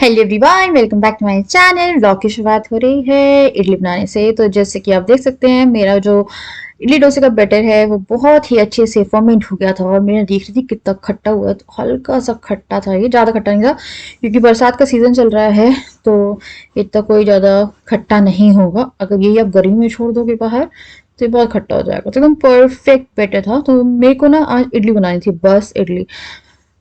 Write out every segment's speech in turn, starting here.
Hello everyone, welcome back to my channel. Vlog की शुरुआत हो रही है इडली बनाने से। तो जैसे कि आप देख सकते हैं, मेरा जो इडली डोसे का बैटर है वो बहुत ही अच्छे से फर्मेंट हो गया था। और मैंने देख रही थी कितना खट्टा हुआ है, तो हल्का सा खट्टा था, ये ज़्यादा खट्टा नहीं था क्योंकि बरसात का सीजन चल रहा है। तो इतना कोई ज़्यादा खट्टा नहीं होगा। अगर यही आप गर्मी में छोड़ दोगे बाहर तो ये बहुत खट्टा हो जाएगा। तो एकदम परफेक्ट बैटर था। तो मेरे को ना आज इडली बनानी थी, बस इडली।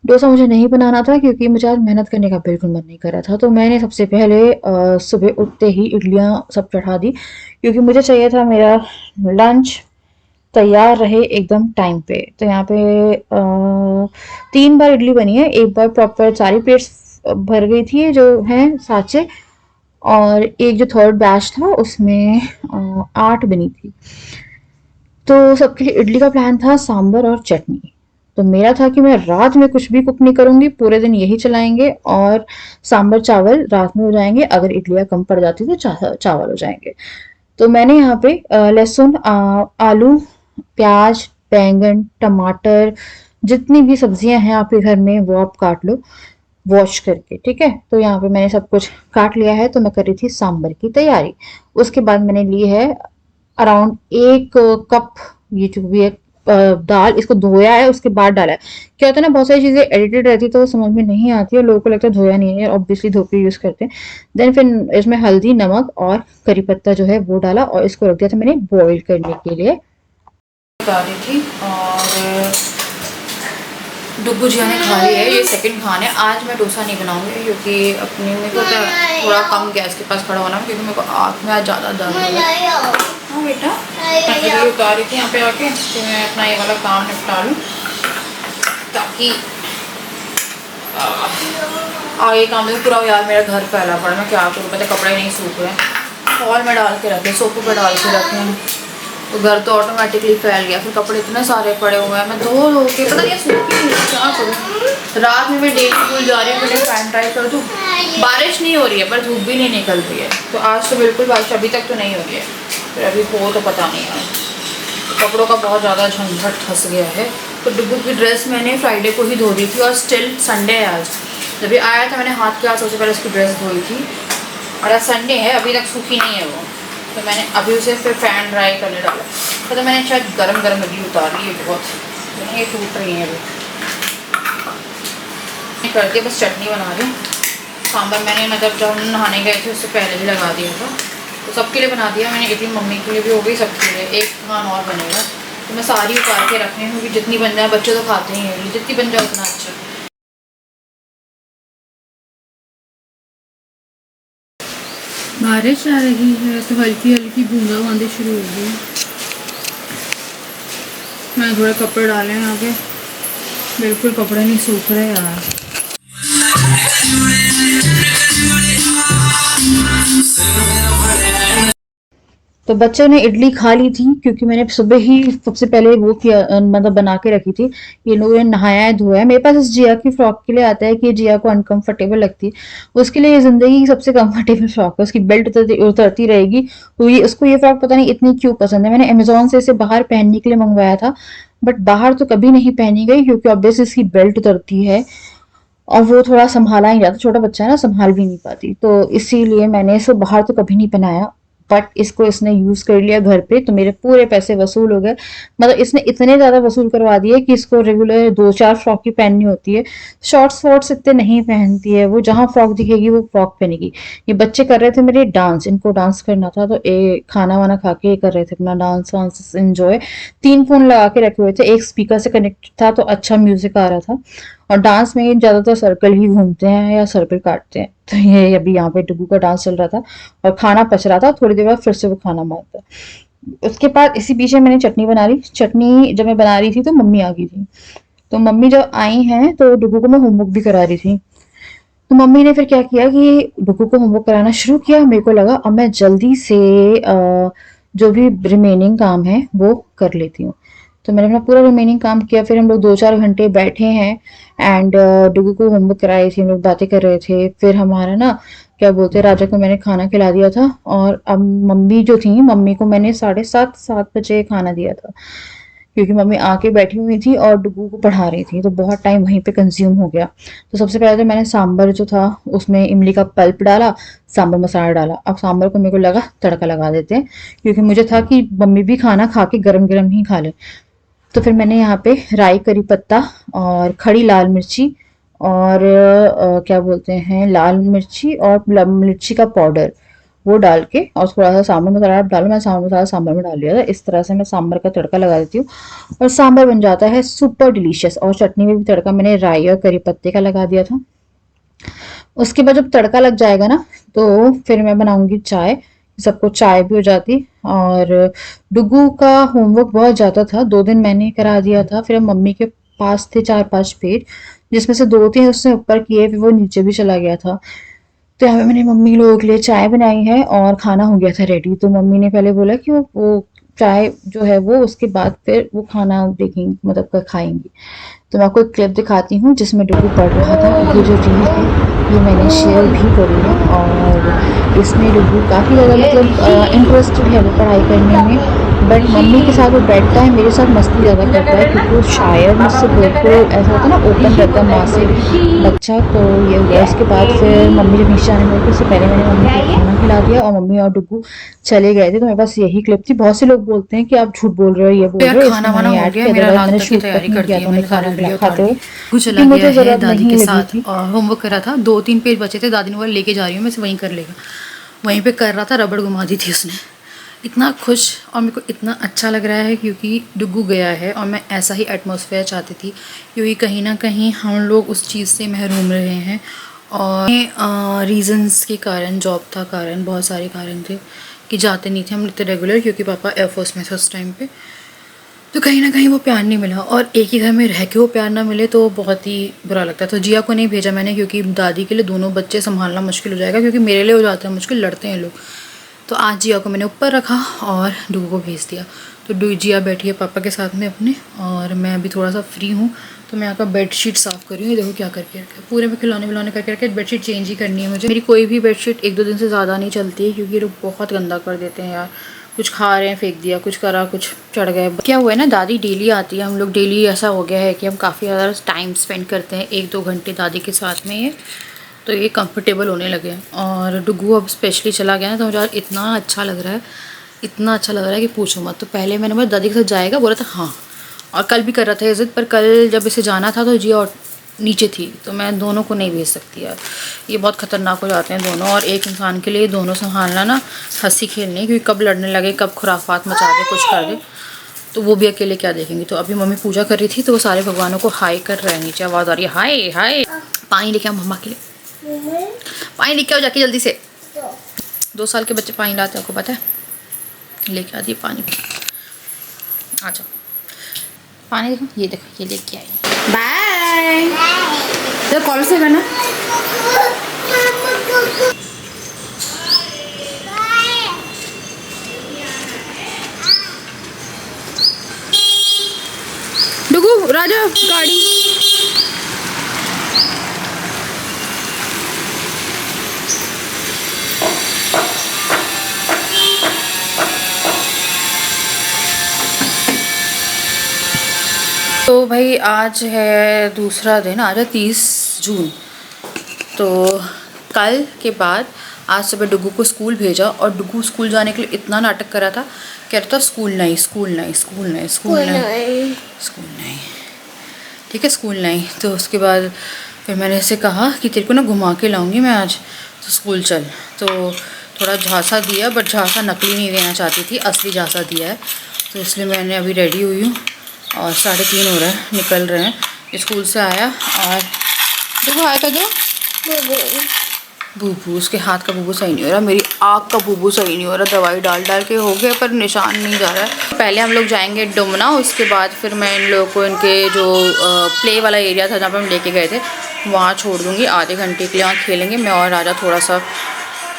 डोसा मुझे नहीं बनाना था क्योंकि मुझे आज मेहनत करने का बिल्कुल मन नहीं कर रहा था। तो मैंने सबसे पहले सुबह उठते ही इडलियां सब चढ़ा दी क्योंकि मुझे चाहिए था मेरा लंच तैयार रहे एकदम टाइम पे। तो यहाँ पे 3 बार इडली बनी है। एक बार प्रॉपर सारी प्लेट्स भर गई थी जो है साँचे, और एक जो थर्ड बैच था उसमें 8 बनी थी। तो सबके लिए इडली का प्लान था सांभर और चटनी। तो मेरा था कि मैं रात में कुछ भी कुक नहीं करूंगी, पूरे दिन यही चलाएंगे और सांभर चावल रात में हो जाएंगे। अगर इडलियां कम पड़ जाती तो चावल हो जाएंगे। तो मैंने यहाँ पे लहसुन, आलू, प्याज, बैंगन, टमाटर, जितनी भी सब्जियां हैं आपके घर में वो आप काट लो वॉश करके, ठीक है। तो यहाँ पे मैंने सब कुछ काट लिया है। तो मैं कर रही थी सांभर की तैयारी। उसके बाद मैंने ली है अराउंड 1 कप, ये जो भी है दाल, इसको धोया है उसके बाद डाला है। क्या होता है ना, बहुत सारी चीजें एडिटेड रहती है तो वो समझ में नहीं आती है, लोगों को लगता है धोया नहीं है, ऑब्वियसली धो के यूज करते हैं। देन फिर इसमें हल्दी, नमक और करी पत्ता जो है वो डाला और इसको रख दिया था मैंने बॉईल करने के लिए। बता रही थी। और डुगू जी ने खा ली है, ये सेकंड खाना है। आज मैं डोसा नहीं बनाऊंगी क्योंकि अपने में तो थोड़ा कम गैस के पास खड़ा होना, क्योंकि मेरे को आँख में आज ज़्यादा दर्द है। हाँ बेटा, मैं उतार रही थी यहाँ पे आके कि मैं अपना ये वाला काम निपटा लूँ ताकि आगे काम में पूरा यार मेरा घर फैला पड़ा। मैं क्या करूँ, पता कपड़े नहीं सूख रहे, हॉल में डाल के रखे, सोफे पर डाल के रखे हैं, तो घर तो ऑटोमेटिकली फैल गया। फिर कपड़े इतने सारे पड़े हुए हैं, मैं धो धो के पता नहीं सूख ही नहीं, क्या करूँ। रात में मैं डेली स्कूल जा रही हूँ, मैंने फैन ट्राई कर दूँ। बारिश नहीं हो रही है पर धूप भी नहीं निकल रही है। तो आज तो बिल्कुल बारिश अभी तक तो नहीं हो रही है, फिर अभी हो तो पता नहीं यार। कपड़ों का बहुत ज़्यादा झंझट फंस गया है। तो डुगू की ड्रेस मैंने फ्राइडे को ही धो दी थी और स्टिल संडे है आज। जब ये आया था मैंने हाथ के हाथ सबसे पहले उसकी ड्रेस धोई थी, और आज संडे है, अभी तक सूखी नहीं है वो। तो मैंने अभी उसे फिर फैन ड्राई करने डाला। तो मैंने शायद गरम गरम इडली उतार ली है बहुत, ये टूट रही है अभी। करके बस चटनी बना रही हूँ। सांभर मैंने मतलब जब हम नहाने गए थे उससे पहले ही लगा दिया था, तो सबके लिए बना दिया मैंने। इडली मम्मी के लिए भी हो गई, सबके लिए एक खान और बनेगा। तो मैं सारी उतार के रखनी हूँ क्योंकि जितनी बन जाए, बच्चे तो खाते ही हैं, जितनी बन जाए उतना अच्छा। बारिश आ रही है तो हल्की हल्की बूंदाबांदी शुरू हो गई। मैं थोड़े कपड़े डाले हैं आगे, बिल्कुल कपड़े नहीं सूख रहे यार। तो बच्चों ने इडली खा ली थी क्योंकि मैंने सुबह ही सबसे पहले वो किया, मतलब बना के रखी थी। ये लोगों ने नहाया है, धोया है। मेरे पास इस जिया की फ्रॉक के लिए आता है कि जिया को अनकंफर्टेबल लगती है, उसके लिए ये जिंदगी की सबसे कंफर्टेबल फ्रॉक है। उसकी बेल्ट उतरती रहेगी। तो ये उसको ये फ्रॉक पता नहीं इतनी क्यों पसंद है। मैंने अमेजोन से इसे बाहर पहनने के लिए मंगवाया था, बट बाहर तो कभी नहीं पहनी गई क्योंकि ऑब्वियसली इसकी बेल्ट उतरती है और वो थोड़ा संभाला नहीं जाता, छोटा बच्चा है ना, संभाल भी नहीं पाती। तो इसीलिए मैंने इसे बाहर तो कभी नहीं पहनाया, बट इसको इसने यूज कर लिया घर पे, तो मेरे पूरे पैसे वसूल हो गए। मतलब इसने इतने ज्यादा वसूल करवा दिए कि इसको रेगुलर 2-4 फ्रॉक ही पहननी होती है। शॉर्ट्स वॉर्ट्स इतने नहीं पहनती है वो, जहां फ्रॉक दिखेगी वो फ्रॉक पहनेगी। ये बच्चे कर रहे थे मेरे डांस, इनको डांस करना था, तो ये खाना वाना खा के कर रहे थे अपना डांस वांस एंजॉय। 3 फोन लगा के रखे हुए थे, एक स्पीकर से कनेक्टेड था तो अच्छा म्यूजिक आ रहा था। और डांस में ज्यादातर सर्कल ही घूमते हैं या सर्कल काटते हैं। तो ये अभी यहाँ पे डुगू का डांस चल रहा था और खाना पच रहा था, थोड़ी देर बाद फिर से वो खाना मांगता। उसके बाद इसी पीछे मैंने चटनी बना ली। चटनी जब मैं बना रही थी तो मम्मी आ गई थी। तो मम्मी जब आई हैं तो डुगू को मैं होमवर्क भी करा रही थी। तो मम्मी ने फिर क्या किया कि डुगू को होमवर्क कराना शुरू किया। मेरे को लगा अब मैं जल्दी से जो भी रिमेनिंग काम है वो कर लेती हूँ। तो मैंने अपना पूरा रिमेनिंग काम किया। फिर हम लोग 2-4 घंटे बैठे हैं एंड डुगू को होमवर्क कराई थी, हम लोग बातें कर रहे थे। फिर हमारा ना क्या बोलते हैं, राजा को मैंने खाना खिला दिया था। और अब मम्मी जो थी, मम्मी को मैंने 7:30 7 बजे खाना दिया था क्योंकि मम्मी आके बैठी हुई थी और डुगू को पढ़ा रही थी, तो बहुत टाइम वहीं पे कंज्यूम हो गया। तो सबसे पहले तो मैंने सांभर जो था उसमें इमली का पल्प डाला, सांभर मसाला डाला। अब सांभर को मेरे को लगा तड़का लगा देते हैं, क्योंकि मुझे था कि मम्मी भी खाना खा के गरम गरम ही खा ले। तो फिर मैंने यहाँ पे राई करी पत्ता और खड़ी लाल मिर्ची और क्या बोलते हैं, लाल मिर्ची और मिर्ची का पाउडर वो डाल के और थोड़ा सा सांभर मसाला आप डालो। मैं सांभर मसाला सांभर में डाल दिया था। इस तरह से मैं सांभर का तड़का लगा देती हूँ और सांभर बन जाता है सुपर डिलीशियस। और चटनी में भी तड़का मैंने राई और करी पत्ते का लगा दिया था। उसके बाद जब तड़का लग जाएगा ना, तो फिर मैं बनाऊंगी चाय। सबको चाय भी हो जाती। और डुगू का होमवर्क बहुत ज़्यादा था, 2 दिन मैंने करा दिया था। फिर मम्मी के पास थे 4-5 पेज, जिसमें से 2-3 उसने ऊपर किए, फिर वो नीचे भी चला गया था। तो यहाँ पे मैंने मम्मी लोगों के लिए चाय बनाई है और खाना हो गया था रेडी। तो मम्मी ने पहले बोला कि वो चाय जो है वो उसके बाद फिर वो खाना देखेंगी, मतलब खाएंगी। तो मैं आपको एक क्लिप दिखाती हूँ जिसमें डुगू पढ़ रहा था। ये जो रील है ये मैंने शेयर भी करी है और इसमें डुगू काफ़ी ज़्यादा मतलब इंटरेस्टेड है वो पढ़ाई करने में। बट मम्मी के साथ वो बैठता है, मेरे साथ मस्ती ज़्यादा करता है, क्योंकि वो शायद मुझसे बिल्कुल ऐसा होता है ना, ओपन रहता है माँ से बच्चा। तो ये हुआ। इसके बाद फिर मम्मी जब नीचे आने लगी, उससे पहले मैंने मम्मी को खाना खिला दिया और मम्मी और डुगू चले गए थे। तो मेरे पास यही क्लिप थी। बहुत से लोग बोलते हैं कि आप झूठ बोल रहे हो, ये बोल यार रहे हो, खाना इसमें वाना मैंने हो ऐड गया, किया, मेरा अदरवाइज रात मैंने तक की शूट तक तैयारी नहीं कर किया दी था है उन्हें मैंने, खाना सारी वीडियो खाते उतार दी। हुए, वो चला क्योंकि गया मुझे है, ज़रूरत दादी नहीं के लगी साथ थी। और होमवर्क करा था, 2-3 पेज बचे थे, दादी ने बोला लेके जा रही हूँ, मैं से वहीं कर लेगा। वहीं पे कर रहा था, रबड़ घुमा दी थी उसने। इतना खुश और मेरे को इतना अच्छा लग रहा है क्योंकि डुगू गया है और मैं ऐसा ही एटमॉस्फेयर चाहती थी, क्योंकि कहीं ना कहीं हम लोग उस चीज़ से महरूम रहे हैं। और रीज़न्स के कारण, जॉब था कारण, बहुत सारे कारण थे कि जाते नहीं थे हम इतने रेगुलर, क्योंकि पापा एयरफोर्स में थे उस टाइम पे। तो कहीं ना कहीं वो प्यार नहीं मिला, और एक ही घर में रह के वो प्यार ना मिले तो बहुत ही बुरा लगता है। तो जिया को नहीं भेजा मैंने, क्योंकि दादी के लिए दोनों बच्चे संभालना मुश्किल हो जाएगा, क्योंकि मेरे लिए हो जाता है मुश्किल, लड़ते हैं लोग। तो आज जिया को मैंने ऊपर रखा और डुगू को भेज दिया। तो जिया बैठी है पापा के साथ में अपने, और मैं अभी थोड़ा सा फ्री हूँ। तो मैं यहाँ का बेडशीट साफ़ कर रही हूँ। ये देखो क्या करके रखा है, पूरे में खिलौने विलौने करके रखे। बेडशीट चेंज ही करनी है मुझे। मेरी कोई भी बेडशीट 1-2 दिन से ज़्यादा नहीं चलती है, क्योंकि ये लोग बहुत गंदा कर देते हैं यार। कुछ खा रहे हैं फेंक दिया, कुछ करा, कुछ चढ़ गए। क्या हुआ है ना, दादी डेली आती है, हम लोग डेली ऐसा हो गया है कि हम काफ़ी ज़्यादा टाइम स्पेंड करते हैं, 1-2 घंटे दादी के साथ में ये। तो ये कंफर्टेबल होने लगे हैं। और डुगू अब स्पेशली चला गया ना, तो मुझे इतना अच्छा लग रहा है, इतना अच्छा लग रहा है कि पूछो मत। तो पहले मैंने बोला दादी के साथ जाएगा, बोला था हाँ, और कल भी कर रहा था ये ज़िद। पर कल जब इसे जाना था तो जिया और नीचे थी, तो मैं दोनों को नहीं भेज सकती यार, ये बहुत ख़तरनाक हो जाते हैं दोनों। और एक इंसान के लिए दोनों संभालना ना हंसी खेलनी, क्योंकि कब लड़ने लगे, कब खुराफात मचा दे, कुछ कर दे, तो वो भी अकेले क्या देखेंगे। तो अभी मम्मी पूजा कर रही थी, तो वो सारे भगवानों को हाई कर रहे हैं। नीचे आवाज़ आ रही है हाय हाय। पानी लेके आओ मम्मा के लिए, पानी लेके आओ जाके जल्दी से। 2 साल के बच्चे पानी लाते हैं, आपको पता है। लेके आती है पानी, आ जाओ पानी। देखो ये देखो, ये लेके आई। बाय। तो कॉल से करना। डुगू राजा गाड़ी। तो भाई आज है दूसरा दिन, आज है 30 जून। तो कल के बाद आज सुबह डुगू को स्कूल भेजा, और डुगू स्कूल जाने के लिए इतना नाटक कर रहा था, कह रहा था स्कूल नहीं, स्कूल नहीं, स्कूल नहीं, स्कूल नहीं, स्कूल नहीं, ठीक है स्कूल नहीं। तो उसके बाद फिर मैंने इसे कहा कि तेरे को ना घुमा के लाऊंगी मैं आज, तो स्कूल चल। तो थोड़ा झांसा दिया, बट झांसा नकली नहीं देना चाहती थी, असली झांसा दिया है। तो इसलिए मैंने अभी रेडी हुई हूँ और 3:30 हो रहा है, निकल रहे हैं। स्कूल से आया और देखो आया था, दो बूबू, उसके हाथ का बूबू सही नहीं हो रहा, मेरी आँख का बूबू सही नहीं हो रहा, दवाई डाल डाल के हो गया पर निशान नहीं जा रहा है। पहले हम लोग जाएंगे डुमना, उसके बाद फिर मैं इन लोगों को इनके जो प्ले वाला एरिया था जहाँ पर हम लेके गए थे वहाँ छोड़ दूँगी, आधे घंटे के लिए वहाँ खेलेंगे। मैं और राजा थोड़ा सा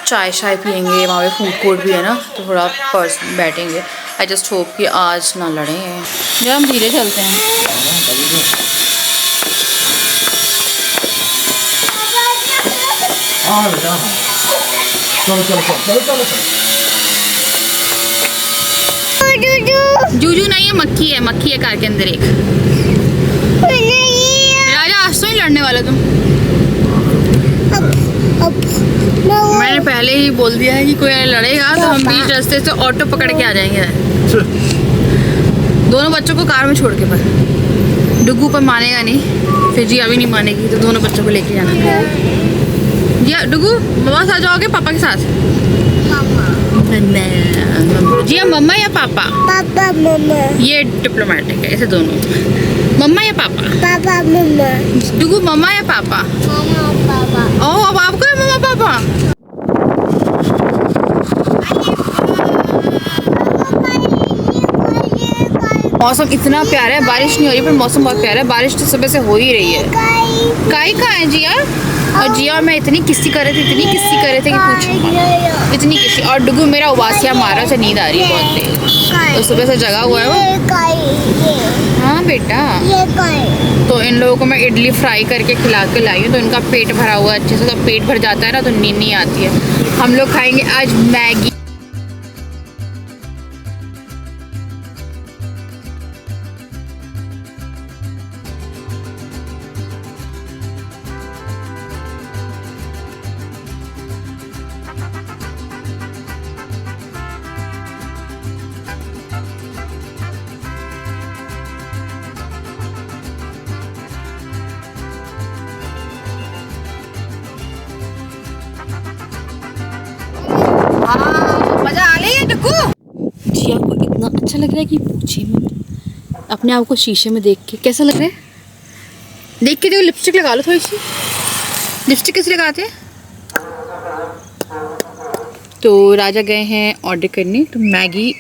चाय शाय पियेंगे, वहाँ पे फूड कोर्ट भी है ना, तो थोड़ा पर्स बैठेंगे। आई जस्ट होप कि आज ना लड़ें। जब हम धीरे चलते हैं। हाँ बेटा, हाँ चलो चलो चलो चलो चलो। जूजू नहीं है, मक्खी है कार के अंदर एक। राजा आज तो नहीं लड़ने वाला तुम। मैंने पहले ही बोल दिया है कि कोई लड़ेगा तो हम बीच रास्ते से ऑटो पकड़ के आ जाएंगे दोनों बच्चों को कार में छोड़ के। पर डुगू पर मानेगा नहीं, फिर जिया भी नहीं मानेगी, तो दोनों बच्चों को लेके जाना है। जिया डुगू मम्मा साथ जाओगे पापा के साथ? जिया मम्मा या पापा? पापा मम्मा। ये डिप्लोमेटिक है, ऐसे दोनों मम्मा या पापा? पापा मम्मा। डुगू मम्मा या पापा? मम्मा पापा। ओह अब आपको है मम्मा पापा। मौसम इतना प्यारा है, बारिश नहीं हो रही पर मौसम बहुत प्यारा है। बारिश तो सुबह से हो ही रही है। काई कहाँ है जिया? और जिया और मैं इतनी किस्सी कर रहे थे कि पूछो इतनी किस्सी। और डुगू मेरा उबासिया मारा, से नींद आ रही है बहुत तेज, तो सुबह से जगा हुआ है वो। हाँ बेटा, तो इन लोगों को मैं इडली फ्राई करके खिला के लाई हूँ, तो इनका पेट भरा हुआ है अच्छे से। तो पेट भर जाता है ना तो नींद नहीं आती है। हम लोग खाएंगे आज मैगी। मजा आ रही है डुगू? जिया को इतना अच्छा लग रहा है कि पूछिए मत। अपने आप को शीशे में देख के कैसा लग रहा है? देख के देखो, लिपस्टिक लगा लो थोड़ी सी। लिपस्टिक कैसे लगाते हैं? तो राजा गए हैं ऑर्डर करने, तो मैगी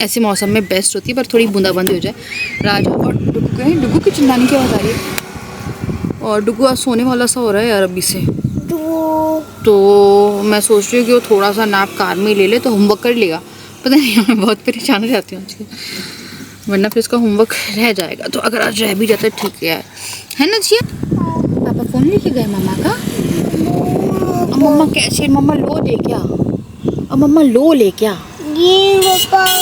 ऐसे मौसम में बेस्ट होती है, पर थोड़ी बूंदाबांदी हो जाए। राजा और डुगू गए। डुगू की चिल्लाने की आवाज़ आ रही है, और डुगू आज सोने वाला सा हो रहा है यार अभी से। तो मैं सोच रही हूँ कि वो थोड़ा सा नैप कार में ही ले ले तो होमवर्क कर लेगा। पता नहीं, मैं बहुत परेशान हो जाती हूँ आजकल, वरना फिर उसका होमवर्क रह जाएगा। तो अगर आज रह भी जाता है ठीक है ना जिया? पापा फ़ोन लेके गए मम्मा का। अब मम्मा कैसे? मम्मा लो ले क्या? अब मम्मा लो ले क्या? ये पापा।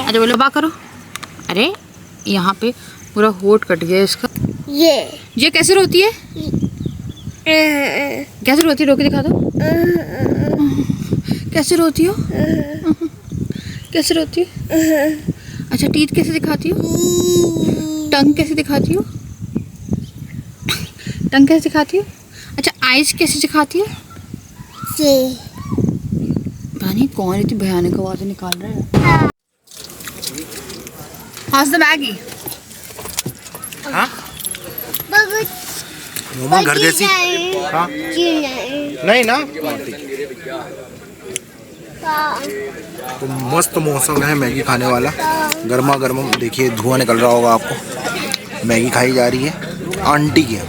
अरे बोलो बा करो। अरे यहाँ पे पूरा होठ कट गया इसका। ये कैसे रोती है? कैसे रोती है? रो के दिखा दो। कैसे रोती हो? कैसे रोती हो? अच्छा टीथ कैसे दिखाती हो? टंग कैसे दिखाती हो? टंग कैसे दिखाती हो? अच्छा आइज कैसे दिखाती हो? पता नहीं कौन इतनी भयानक आवाज़ निकाल रहा है। How's the Maggie? हाँ? मोमो घर जैसी? हाँ? नहीं ना? तो मस्त मौसम है मैगी खाने वाला, गर्मा गर्म। देखिए धुआं निकल रहा होगा आपको। मैगी खाई जा रही है आंटी की।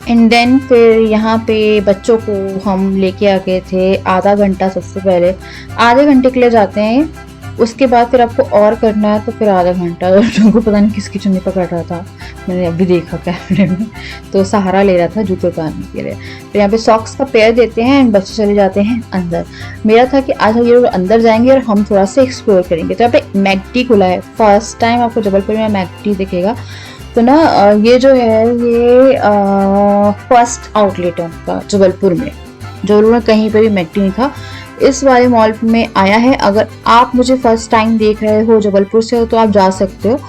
एंड देन फिर यहाँ पे बच्चों को हम लेके आ गए थे आधा घंटा। सबसे पहले आधे घंटे के लिए जाते हैं, उसके बाद फिर आपको और करना है तो फिर आधा घंटा। और उनको पता नहीं किसकी चुन्नी पकड़ रहा था, मैंने अभी देखा कैमरे में, तो सहारा ले रहा था जूते उतारने के लिए। फिर यहाँ पे सॉक्स का पेयर देते हैं एंड बच्चे चले जाते हैं अंदर। मेरा था कि आज हम ये लोग अंदर जाएंगे और हम थोड़ा सा एक्सप्लोर करेंगे। तो यहाँ पे मैकडी खुला है, फर्स्ट टाइम आपको जबलपुर में मैकडी दिखेगा। तो ना ये जो है ये फर्स्ट आउटलेट है उनका जबलपुर में, जबलपुर में कहीं पर भी मैकडी नहीं था, इस वाले मॉल में आया है। अगर आप मुझे फर्स्ट टाइम देख रहे हो जबलपुर से हो तो आप जा सकते हो।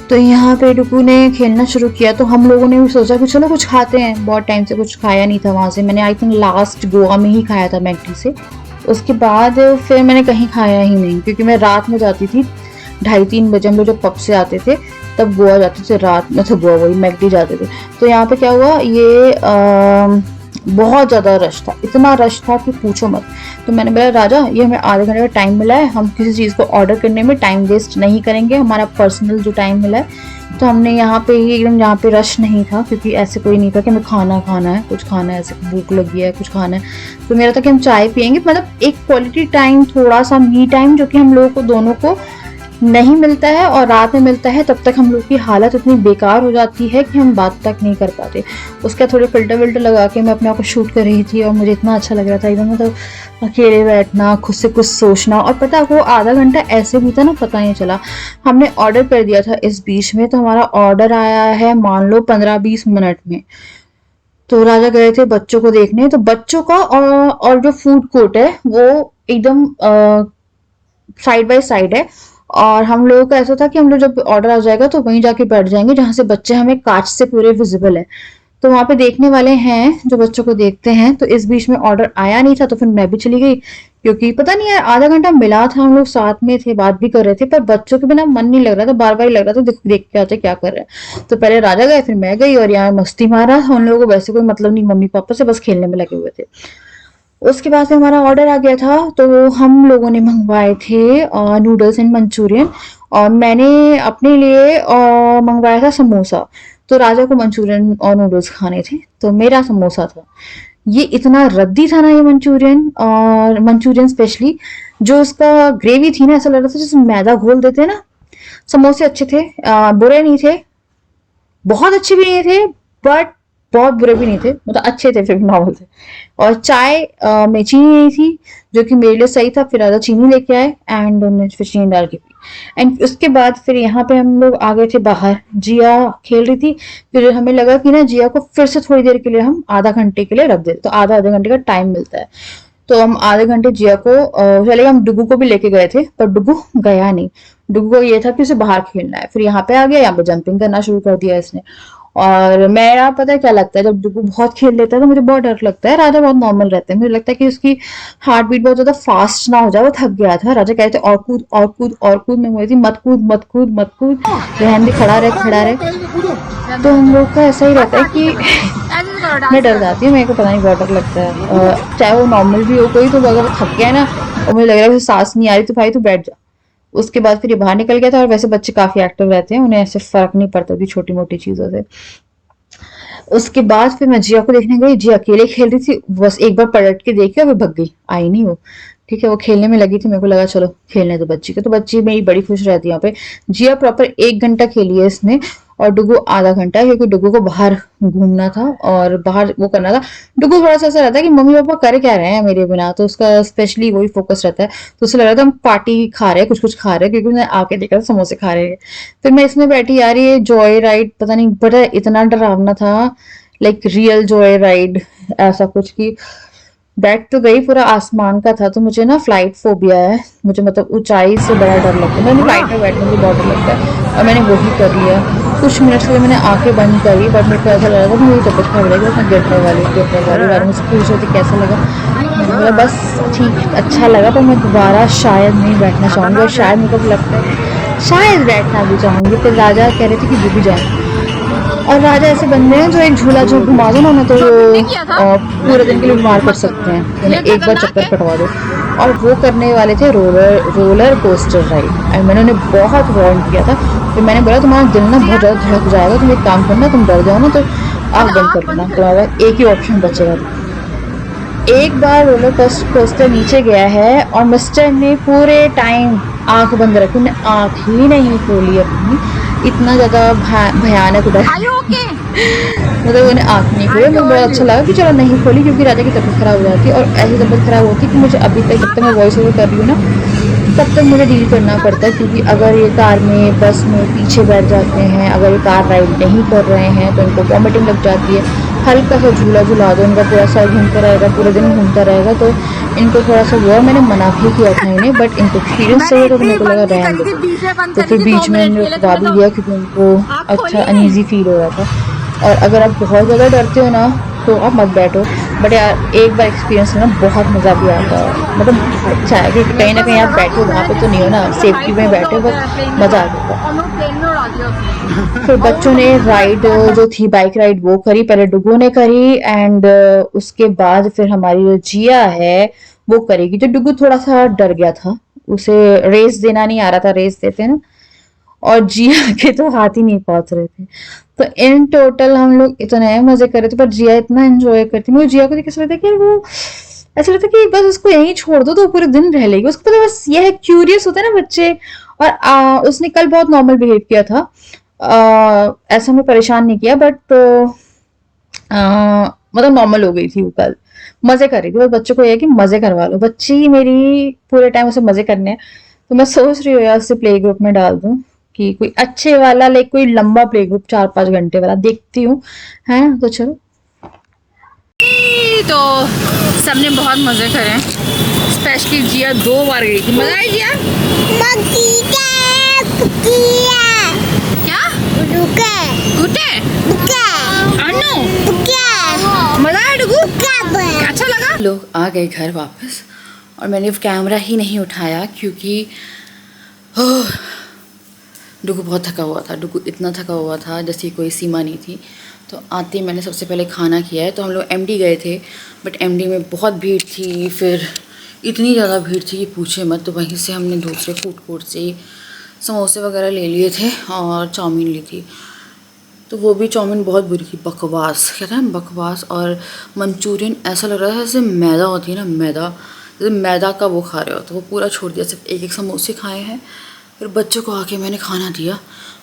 तो यहाँ पे डुगू ने खेलना शुरू किया, तो हम लोगों ने भी सोचा कि चलो कुछ खाते हैं, बहुत टाइम से कुछ खाया नहीं था वहाँ से। मैंने आई थिंक लास्ट गोवा में ही खाया था मैकडी से, उसके बाद फिर मैंने कहीं खाया ही नहीं, क्योंकि मैं रात में जाती थी 2:30-3 बजे हम लोग जब पब से आते थे तब गोवा जाते थे, रात में तो गोवा वही मैकडी जाते थे। तो यहाँ पे क्या हुआ, ये बहुत ज़्यादा रश था, इतना रश था कि पूछो मत। तो मैंने बोला राजा ये हमें आधे घंटे का टाइम मिला है, हम किसी चीज़ को ऑर्डर करने में टाइम वेस्ट नहीं करेंगे, हमारा पर्सनल जो टाइम मिला है। तो हमने यहाँ पे ही एकदम, यहाँ पे रश नहीं था क्योंकि ऐसे कोई नहीं था कि हमें खाना है, कुछ खाना है, ऐसे भूख लगी है कुछ खाना है। तो मेरा था कि हम चाय पियेंगे, मतलब एक क्वालिटी टाइम, थोड़ा सा मी टाइम जो कि हम लोगों को दोनों को नहीं मिलता है और रात में मिलता है, तब तक हम लोग की हालत इतनी बेकार हो जाती है कि हम बात तक नहीं कर पाते। उसका थोड़े फिल्टर विल्टर लगा के मैं अपने आप को शूट कर रही थी और मुझे इतना अच्छा लग रहा था एकदम, मतलब अकेले बैठना, खुद से कुछ सोचना। और पता वो आधा घंटा ऐसे बीता ना पता नहीं चला। हमने ऑर्डर कर दिया था इस बीच में, तो हमारा ऑर्डर आया है मान लो 15-20 मिनट में। तो राजा गए थे बच्चों को देखने, तो बच्चों का और जो फूड कोर्ट है वो एकदम साइड बाय साइड है। और हम लोगों का ऐसा था कि हम लोग जब ऑर्डर आ जाएगा तो वहीं जाके बैठ जाएंगे जहां से बच्चे हमें कांच से पूरे विजिबल है। तो वहां पे देखने वाले हैं जो बच्चों को देखते हैं। तो इस बीच में ऑर्डर आया नहीं था, तो फिर मैं भी चली गई क्योंकि पता नहीं यार आधा घंटा मिला था, हम लोग साथ में थे, बात भी कर रहे थे, पर बच्चों के बिना मन नहीं लग रहा था, बार बार लग रहा था देख के आते क्या कर रहे हैं। तो पहले राजा गए, फिर मैं गई और यहाँ मस्ती मारा। उन लोगों को वैसे कोई मतलब नहीं मम्मी पापा से, बस खेलने में लगे हुए थे। उसके बाद से हमारा ऑर्डर आ गया था, तो हम लोगों ने मंगवाए थे नूडल्स एंड मंचूरियन, और मैंने अपने लिए मंगवाया था समोसा। तो राजा को मंचूरियन और नूडल्स खाने थे, तो मेरा समोसा था। ये इतना रद्दी था ना ये मंचूरियन, और मंचूरियन स्पेशली जो उसका ग्रेवी थी ना, ऐसा लग रहा था जैसे मैदा घोल देते हैं ना। समोसे अच्छे थे, बुरे नहीं थे, बहुत अच्छे भी नहीं थे, बट बहुत बुरे भी नहीं थे, मतलब अच्छे थे, फिर भी नॉर्मल थे। और चाय में चीनी नहीं थी, जो कि मेरे लिए सही था। फिर आधा चीनी लेके आए एंड उन्होंने फिर चीनी डाल के पी। एंड उसके बाद फिर यहाँ पे हम लोग आ गए थे बाहर, जिया खेल रही थी। फिर हमें लगा कि ना जिया को फिर से थोड़ी देर के लिए हम आधा घंटे के लिए रख देते, तो आधे घंटे का टाइम मिलता है। तो हम आधे घंटे जिया को चले, हम डुगू को भी लेके गए थे, पर डुगू गया नहीं। डुगू को ये था कि उसे बाहर खेलना है। फिर यहाँ पे आ गया, यहाँ पे जंपिंग करना शुरू कर दिया इसने। और मेरा पता है क्या लगता है, जब डुगू बहुत खेल लेता है तो मुझे बहुत डर लगता है। राजा बहुत नॉर्मल रहते हैं, मुझे लगता है कि उसकी हार्ट बीट बहुत ज्यादा फास्ट ना हो जाए, वो थक गया था। राजा कहते और कूद और कूद और कूद, मैं बोली थी मत कूद मत कूद मत कूद, रहन दे, खड़ा रहे। तो हम लोग का ऐसा ही रहता है कि मैं डर जाती हूँ, मेरे को पता नहीं बहुत डर लगता है। चाहे वो नॉर्मल भी हो कोई, तो अगर थक गया ना और मुझे लग रहा है सांस नहीं आ रही, तो भाई तू बैठ जा। उसके बाद फिर ये बाहर निकल गया था। और वैसे बच्चे काफी एक्टिव रहते हैं, उन्हें ऐसे फर्क नहीं पड़ता भी छोटी मोटी चीजों से। उसके बाद फिर मैं जिया को देखने गई, जिया अकेले खेल रही थी, बस एक बार पलट के देखी और फिर भग गई, आई नहीं वो। ठीक है, वो खेलने में लगी थी, मेरे को लगा चलो खेलने दो बच्ची को, तो बच्ची मेरी बड़ी खुश रहती है यहाँ पे। जिया प्रॉपर 1 घंटा खेली है इसने, और डुगू आधा घंटा, क्योंकि डुगू को बाहर घूमना था और बाहर वो करना था। डुगू थोड़ा सा ऐसा रहता है कि मम्मी पापा कर क्या रहे हैं मेरे बिना, तो उसका स्पेशली वही फोकस रहता है। तो उसे लग रहा था हम पार्टी खा रहे हैं, कुछ खा रहे हैं, क्योंकि मैंने आके देखा था समोसे खा रहे हैं। फिर मैं इसमें बैठी, यार ये जॉय राइड पता नहीं, बड़ा इतना डरावना था, लाइक रियल जॉय राइड ऐसा कुछ की। बैठ तो गई, पूरा आसमान का था। तो मुझे ना फ्लाइट फोबिया है, मुझे मतलब ऊंचाई से बड़ा डर लगता है, मैंने फ्लाइट में बैठने से बहुत डर लगता है, और मैंने वही कर लिया। कुछ मिनट के लिए मैंने आंखें बंद करी, बट मेरे को ऐसा लग रहा था कि मेरी तबियत खराब लगी, मैं गिरने वाली बारे में पूछ रही थी कैसा लगा। मुझे बस ठीक अच्छा लगा, पर मैं दोबारा शायद नहीं बैठना चाहूँगी, और शायद मेरे को लगता है शायद बैठना भी चाहूँगी। फिर राजा कह रहे थे कि वो भी जाए, और राजा ऐसे बंदे हैं जो एक झूला जो घुमा दो ना तो पूरे दिन के लिए बीमार कर सकते हैं, उन्हें एक बार चक्कर कटवा दो। और वो करने वाले थे रोलर कोस्टर राइड, और मैंने उन्हें बहुत वार्न किया था। फिर मैंने बोला तुम्हारा दिल ना बहुत ज़्यादा धड़क जाएगा, तुम एक काम करना, तुम डर जाओ ना तो आँख बंद कर देना, तुम्हारा एक ही ऑप्शन बचेगा। एक बार रोलर कोस्टर नीचे गया है और मिस्टर ने पूरे टाइम आंख बंद रखी, उन्हें आंख ही नहीं खोली अपनी, इतना ज्यादा भयानक उधर मतलब उन्हें आंख नहीं खोली। मुझे बहुत अच्छा लगा कि चलो नहीं खोली, क्योंकि राजा की तबीयत खराब हो जाती है, और ऐसी तबीयत खराब होती है कि मुझे अभी तक जब तक मैं वॉइस ओवर कर रही हूँ ना तब तक मुझे डील करना पड़ता है। क्योंकि अगर ये कार में बस में पीछे बैठ जाते हैं, अगर ये कार राइड नहीं कर रहे हैं तो इनको वॉमिटिंग लग जाती है। हल्का सा झूला झूला दो, इनका पूरा सर घूमता रहेगा, पूरे दिन घूमता रहेगा, तो इनको थोड़ा सा हुआ। मैंने मना भी किया था इन्हें, बट इनको एक्सपीरियंस चाहिए तो मेरे को लगा रहने दो। तो फिर बीच में इन्हें रुकवा भी दिया, क्योंकि उनको अच्छा अनईजी फील हो रहा था। और अगर आप बहुत ज़्यादा डरते हो ना तो आप मत बैठो, बट यार एक बार एक्सपीरियंस में ना बहुत मज़ा भी आता है, मतलब अच्छा है कि कहीं ना कहीं आप बैठे हो वहाँ पे तो नहीं हो ना, सेफ्टी में बैठे हो, बट मज़ा आ जाता है। और मैं प्लेन में उड़ा दिया उसने। फिर बच्चों ने राइड जो थी बाइक राइड वो करी, पहले डुगू ने करी एंड उसके बाद फिर हमारी जो जिया है वो करेगी। तो डुगू थोड़ा सा डर गया था, उसे रेस देना नहीं आ रहा था, रेस देते हैं ना, और जिया के तो हाथ ही नहीं पहुंच रहे थे। तो इन टोटल हम लोग इतने मजे कर रहे थे, पर जिया इतना एंजॉय करती, मुझे जिया को देख के ऐसा लगता है कि यार वो ऐसा लगता है कि बस उसको यहीं छोड़ दो तो पूरे दिन रह लेगी, उसको पता है, बस ये है, क्यूरियस होता है ना बच्चे। और उसने कल बहुत नॉर्मल बिहेव किया था, ऐसा हमें परेशान नहीं किया, बट मतलब नॉर्मल हो गई थी वो कल, मजे कर रही थी। बस बच्चों को ये है कि मजे करवा लो, बच्ची मेरी पूरे टाइम उसे मजे करने हैं। तो मैं सोच रही हूँ यार उसे प्ले ग्रुप में डाल दूँ, कि कोई अच्छे वाला, लाइक कोई लंबा प्ले ग्रुप 4-5 घंटे वाला देखती हूँ, है ना। तो चलो, तो सबने बहुत मज़े करे, स्पेशली जिया 2 बार गई थी। मज़ा आई जिया? क्या गुटे अनु मज़ा आया डुगू? अच्छा लगा? लोग आ गए घर वापस और मैंने कैमरा ही नहीं उठाया क्योंकि डुगू बहुत थका हुआ था। डुगू इतना थका हुआ था जैसे कोई सीमा नहीं थी। तो आते ही मैंने सबसे पहले खाना किया है। तो हम लोग एमडी गए थे, बट एमडी में बहुत भीड़ थी, फिर इतनी ज़्यादा भीड़ थी कि पूछे मत। तो वहीं से हमने दूसरे फूड कोर्ट से समोसे वगैरह ले लिए थे और चाउमीन ली थी। तो वो भी चाउमीन बहुत बुरी थी, बकवास, कहते हैं बकवास। और मंचूरियन ऐसा लग रहा था जैसे मैदा होती है ना, मैदा, जैसे मैदा का वो खा रहे हो। तो वो पूरा छोड़ दिया, सिर्फ एक समोसे खाए हैं। फिर बच्चों को आके मैंने खाना दिया,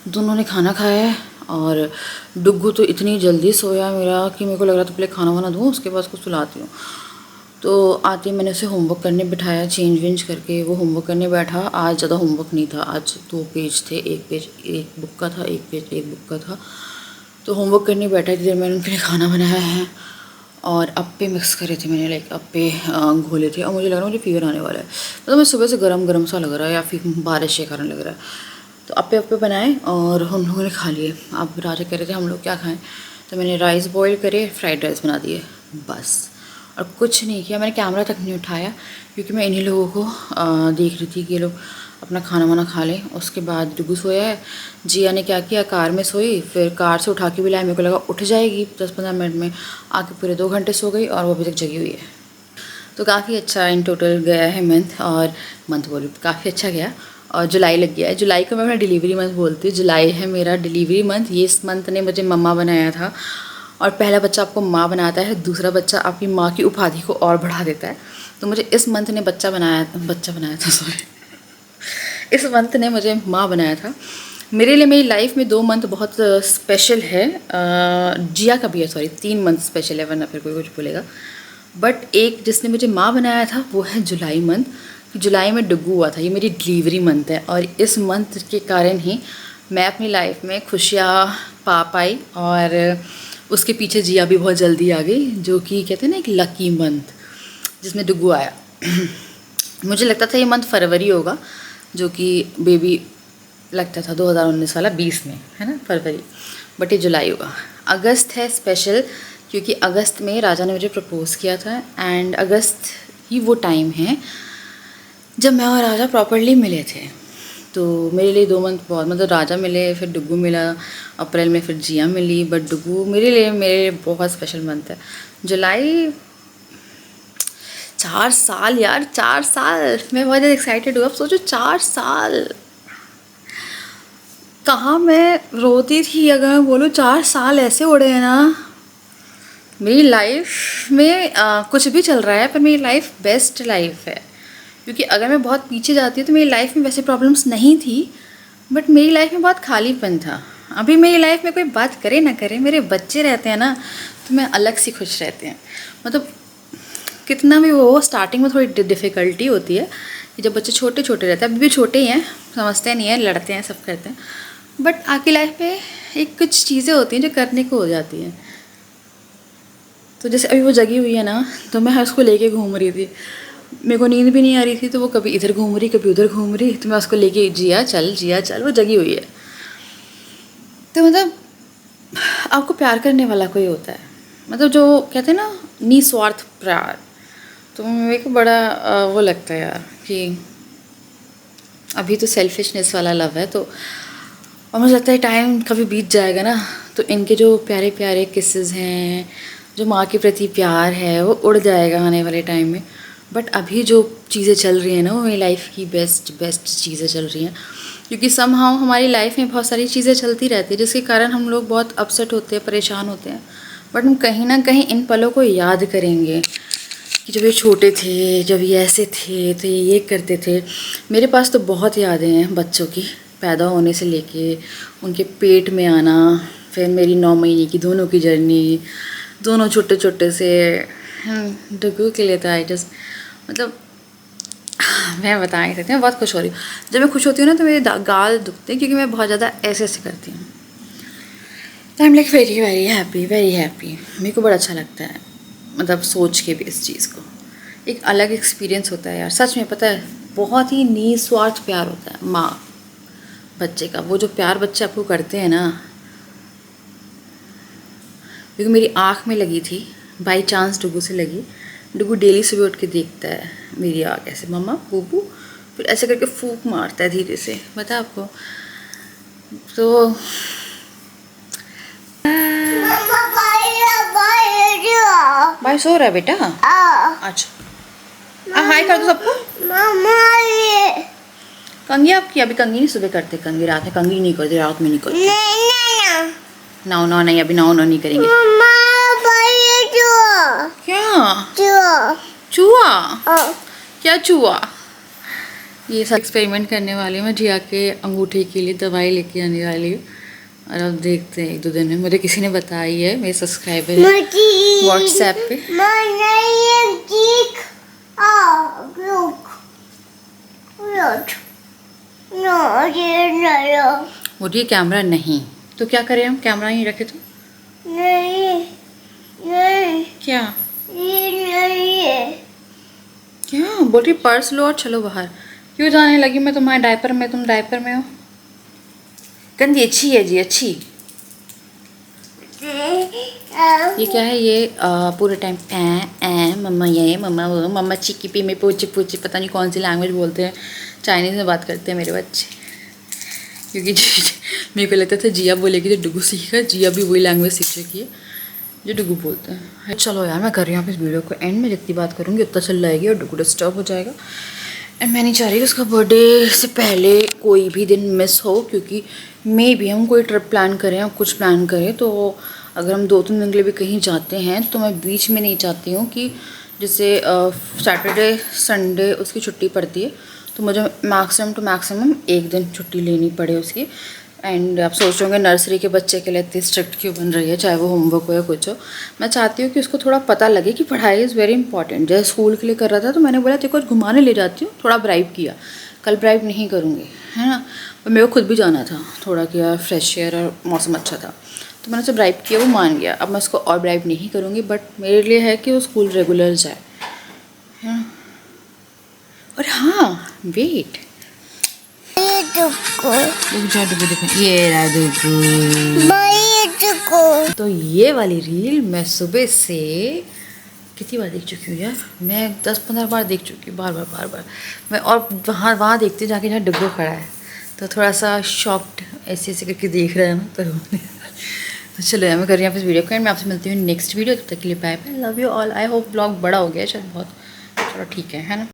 दोनों ने खाना खाया है। और डुग्गू तो इतनी जल्दी सोया मेरा कि मेरे को लग रहा था पहले खाना वाना दूँ उसके बाद उसको सुलाती हूँ। तो आते ही मैंने उसे होमवर्क करने बिठाया, चेंज वेंज करके वो होमवर्क करने बैठा। आज ज़्यादा होमवर्क नहीं था, आज 2 पेज थे, एक पेज एक बुक का था, एक पेज एक बुक का था। तो होमवर्क करने बैठा, इतनी देर मैंने उनके लिए खाना बनाया है और अप्पे मिक्स करे थे मैंने, लाइक अप्पे घोले थे। और मुझे लग रहा है मुझे फीवर आने वाला है, मतलब मैं सुबह से गरम गरम सा लग रहा है या फिर बारिश के कारण लग रहा है। तो अप्पे बनाए और हम लोगों ने खा लिए। अब राजा कह रहे थे हम लोग क्या खाएं, तो मैंने राइस बॉईल करे, फ्राइड राइस बना दिए बस, और कुछ नहीं किया। मैंने कैमरा तक नहीं उठाया क्योंकि मैं इन्हीं लोगों को देख रही थी कि ये लोग अपना खाना वाना खा लें। उसके बाद डुगू सोया है। जिया ने क्या किया, कार में सोई, फिर कार से उठा के भी लाया, मेरे को लगा उठ जाएगी 10-15 मिनट में, आके पूरे 2 घंटे सो गई और वो अभी तक जगी हुई है। तो काफ़ी अच्छा इन टोटल गया है मंथ, और मंथ बोलूँ काफ़ी अच्छा गया। और जुलाई लग गया है, जुलाई को मैं अपना डिलीवरी मंथ बोलती हूँ। जुलाई है मेरा डिलीवरी मंथ। ये इस मंथ ने मुझे मम्मा बनाया था, और पहला बच्चा आपको माँ बनाता है, दूसरा बच्चा आपकी माँ की उपाधि को और बढ़ा देता है। तो मुझे इस मंथ ने बच्चा बनाया था सॉरी इस मंथ ने मुझे माँ बनाया था। मेरे लिए मेरी लाइफ में 2 मंथ बहुत स्पेशल है। जिया का भी है, सॉरी 3 मंथ स्पेशल है, वरना फिर कोई कुछ बोलेगा। बट एक जिसने मुझे माँ बनाया था वो है जुलाई मंथ। जुलाई में डुगू हुआ था, ये मेरी डिलीवरी मंथ है, और इस मंथ के कारण ही मैं अपनी लाइफ में खुशियाँ पा पाई। और उसके पीछे जिया भी बहुत जल्दी आ गई, जो कि कहते हैं ना एक लकी मंथ जिसमें डुगू आया। मुझे लगता था ये मंथ फरवरी होगा, जो कि बेबी लगता था 2019 वाला 20 में, है ना, फरवरी, बट ये जुलाई हुआ। अगस्त है स्पेशल, क्योंकि अगस्त में राजा ने मुझे प्रपोज़ किया था, एंड अगस्त ही वो टाइम है जब मैं और राजा प्रॉपरली मिले थे। तो मेरे लिए 2 मंथ बहुत, मतलब राजा मिले, फिर डुगू मिला, अप्रैल में फिर जिया मिली, बट डुगू मेरे लिए बहुत स्पेशल मंथ है। जुलाई 4 साल यार, 4 साल, मैं बहुत ज़्यादा एक्साइटेड हूँ। अब सोचो 4 साल, कहाँ मैं रोती थी अगर मैं बोलूँ 4 साल ऐसे उड़े हैं ना। मेरी लाइफ में कुछ भी चल रहा है, पर मेरी लाइफ बेस्ट लाइफ है, क्योंकि अगर मैं बहुत पीछे जाती हूँ तो मेरी लाइफ में वैसे प्रॉब्लम्स नहीं थी, बट मेरी लाइफ में बहुत खालीपन था। अभी मेरी लाइफ में कोई बात करे ना करे, मेरे बच्चे रहते हैं ना, तो मैं अलग सी खुश रहती हूँ। मतलब कितना भी वो स्टार्टिंग में थोड़ी डिफ़िकल्टी होती है कि जब बच्चे छोटे छोटे रहते हैं, अभी भी छोटे ही हैं, समझते नहीं हैं, लड़ते हैं, सब करते हैं, बट आपकी लाइफ में एक कुछ चीज़ें होती हैं जो करने को हो जाती हैं। तो जैसे अभी वो जगी हुई है ना, तो मैं उसको लेके घूम रही थी, मेरे को नींद भी नहीं आ रही थी, तो वो कभी इधर घूम रही कभी उधर घूम रही, तो मैं उसको लेके जिया चल, वो जगी हुई है। तो मतलब आपको प्यार करने वाला कोई होता है, मतलब जो कहते हैं ना निस्वार्थ प्यार, तो मेरे को बड़ा वो लगता है यार कि अभी तो सेल्फिशनेस वाला लव है, तो और मुझे लगता है टाइम कभी बीत जाएगा ना तो इनके जो प्यारे प्यारे किसेस हैं, जो माँ के प्रति प्यार है वो उड़ जाएगा आने वाले टाइम में। बट अभी जो चीज़ें चल रही हैं ना वो मेरी लाइफ की बेस्ट चीज़ें चल रही हैं, क्योंकि समहाउ हमारी लाइफ में बहुत सारी चीज़ें चलती रहती है जिसके कारण हम लोग बहुत अपसेट होते हैं, परेशान होते हैं। बट हम कहीं ना कहीं इन पलों को याद करेंगे कि जब ये छोटे थे, जब ये ऐसे थे तो ये करते थे। मेरे पास तो बहुत यादें हैं बच्चों की, पैदा होने से लेके उनके पेट में आना, फिर मेरी 9 महीने की दोनों की जर्नी, दोनों छोटे छोटे से डुगू के लिए था। मतलब मैं बता नहीं सकती, मैं बहुत खुश हो रही हूँ। जब मैं खुश होती हूँ ना तो मेरे गाल दुखते हैं क्योंकि मैं बहुत ज़्यादा ऐसे करती हूँ। तो I am like very very happy. मेरे को बड़ा अच्छा लगता है, मतलब सोच के भी इस चीज़ को। एक अलग एक्सपीरियंस होता है यार, सच में। पता है बहुत ही निस्वार्थ प्यार होता है माँ बच्चे का। वो जो प्यार बच्चे आपको करते हैं ना, क्योंकि मेरी आँख में लगी थी, बाई चांस डुगू से लगी। डुगू डेली सुबह उठ के देखता है मेरी आँख ऐसे, मम्मा बूबू, फिर ऐसे करके फूंक मारता है धीरे से, पता है आपको। तो भाई सो रहा है बेटा। अच्छा हाय कर दो सबको। कंगी आपकी अभी कंगी नहीं सुबह करते, कंगी रात में कंगी नहीं करते, रात में नहीं करते। नाउ नाउ नहीं, अभी नाउ नाउ नहीं करेंगे। क्या चूहा? क्या चूहा? ये सब एक्सपेरिमेंट करने वाली हूँ मैं। जिया के अंगूठे के लिए दवाई लेके आने वाली हूँ और अब देखते हैं 1-2 दिन में। मुझे किसी ने बताई है, मेरे सब्सक्राइबर है व्हाट्सएप पे। मुझे कैमरा नहीं तो क्या करें हम, कैमरा ही रखे तो क्या क्या बोल रही? पर्स लो और चलो बाहर। क्यों जाने लगी मैं तुम्हारे डायपर में, तुम डायपर में हो। गंदी अच्छी है जी, अच्छी। ये क्या है? ये पूरे टाइम मम्मा ये मम्मा वो, मम्मा चिक्की पी में पूछे पता नहीं कौन सी लैंग्वेज बोलते हैं, चाइनीज़ में बात करते हैं मेरे बच्चे। क्योंकि मेरे को लगता था जिया बोलेगी तो डुगू सीखेगा, जिया भी वही लैंग्वेज सीख चुकी है जो डुगू बोलते हैं। चलो यार मैं कर रही हूँ इस वीडियो को एंड में, जितनी बात करूँगी उतना चल जाएगी और डुगू डिस्टर्ब हो जाएगा। एंड मैं नहीं चाह रही कि उसका बर्थडे से पहले कोई भी दिन मिस हो, क्योंकि मे भी हम कोई ट्रिप प्लान करें या कुछ प्लान करें तो अगर हम 2-3 दिन के लिए भी कहीं जाते हैं तो मैं बीच में नहीं चाहती हूँ कि जैसे सैटरडे संडे उसकी छुट्टी पड़ती है तो मुझे मैक्सिमम टू मैक्सिमम 1 दिन छुट्टी लेनी पड़े उसकी। एंड आप सोच रहे होंगे नर्सरी के बच्चे के लिए इतनी स्ट्रिक्ट क्यों बन रही है, चाहे वो होमवर्क हो या कुछ हो। मैं चाहती हूँ कि उसको थोड़ा पता लगे कि पढ़ाई इज़ वेरी इंपॉर्टेंट। जैसे स्कूल के लिए कर रहा था तो मैंने बोला तेरे को घुमाने ले जाती हूँ, थोड़ा ब्राइब किया। कल ब्राइब नहीं करूँगी, है ना। और मेरे को खुद भी जाना था थोड़ा, किया फ्रेश एयर और मौसम अच्छा था तो मैंने उसे ब्राइब किया, वो मान गया। अब मैं उसको और ब्राइब नहीं करूँगी, बट मेरे लिए है कि वो स्कूल रेगुलर जाए, है ना। और हाँ वेट, ये रहा डुगू। तो ये वाली रील मैं सुबह से कितनी बार देख चुकी हूँ यार, मैं 10-15 बार देख चुकी हूँ, बार बार मैं। और वहाँ देखती जाके जहाँ डुगू खड़ा है तो थोड़ा सा शॉक्ड ऐसे करके देख रहा है ना, तो चलो यार मैं कर रही हूँ इस वीडियो को एंड मैं आपसे मिलती हूँ नेक्स्ट वीडियो। तब तक के लिए bye bye, love you all. I hope blog बड़ा हो गया शायद बहुत, चलो ठीक है ना।